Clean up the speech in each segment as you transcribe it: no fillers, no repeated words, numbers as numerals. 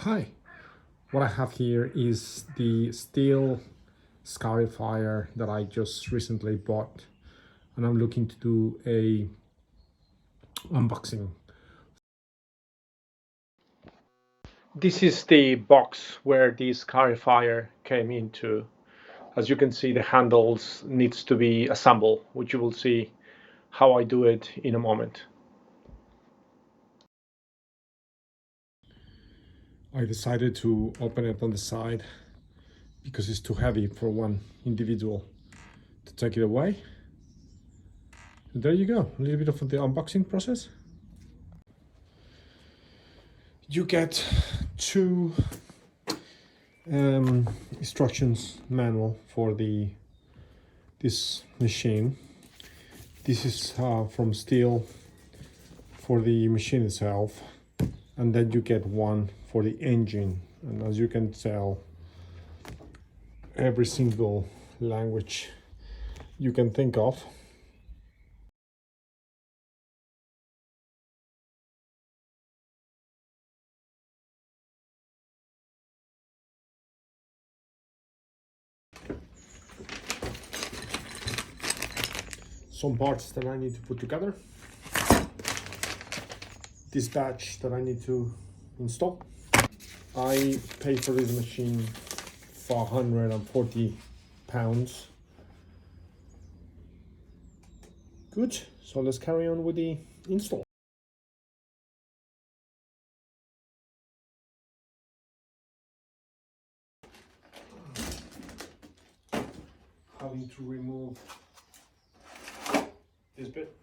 Hi, what I have here is the STIHL Scarifier that I just recently bought, and I'm looking to do a unboxing. This is the box where this Scarifier came into. As you can see, the handles needs to be assembled, which you will see how I do it in a moment. I decided to open it on the side because it's too heavy for one individual to take it away. And there you go, a little bit of the unboxing process. You get two instructions manual for this machine. This is from STIHL for the machine itself, and then you get one for the engine. And as you can tell, every single language you can think of. Some parts that I need to put together. This batch that I need to install. I paid for this machine £440. Good, so let's carry on with the install. Having to remove this bit.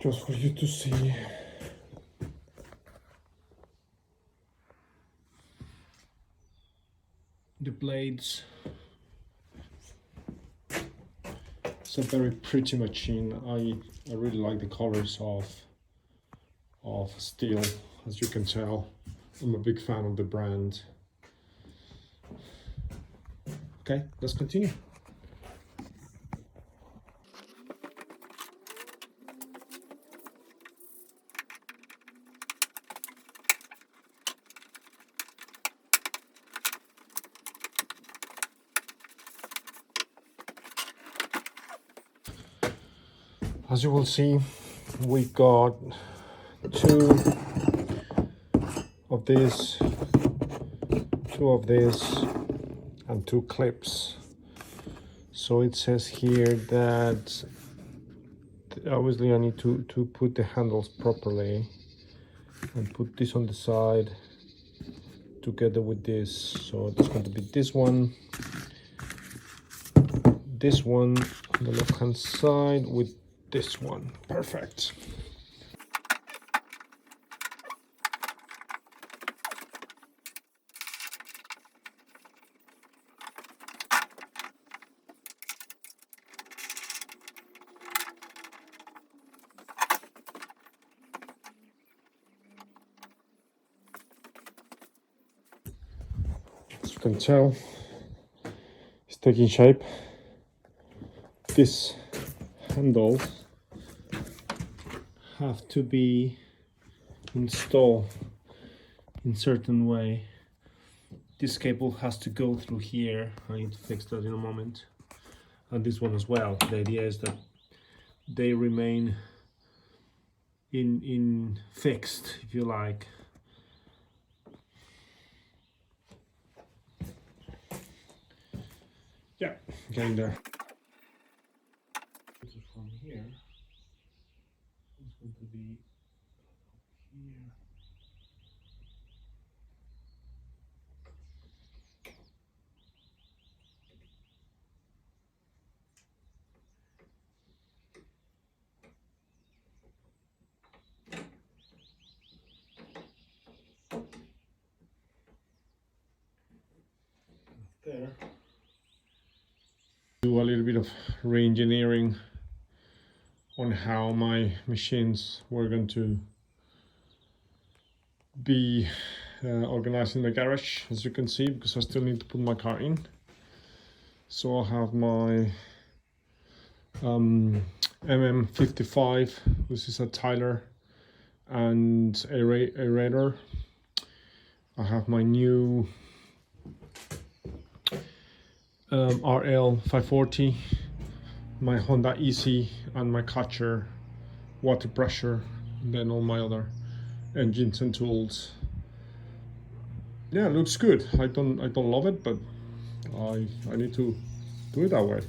Just for you to see. The blades. It's a very pretty machine. I really like the colors of STIHL. As you can tell, I'm a big fan of the brand. Okay, let's continue. As you will see, we got two of this, and two clips. So it says here that obviously I need to put the handles properly and put this on the side together with this. So it's going to be this one on the left hand side with this one. Perfect. As you can tell, it's taking shape. This handles have to be installed in certain way. This cable has to go through here. I need to fix that in a moment. And this one as well. The idea is that they remain in fixed, if you like. Yeah, getting there. This is from here. It's going to be here. There. Do a little bit of re-engineering on how my machines were going to be organized in the garage, as you can see, because I still need to put my car in. So I'll have my MM55. This is a tiler and aerator. I have my new RL540, my Honda Easy, and my catcher, water pressure, and then all my other engines and tools. Yeah, it looks good. I don't love it, but I need to do it that way.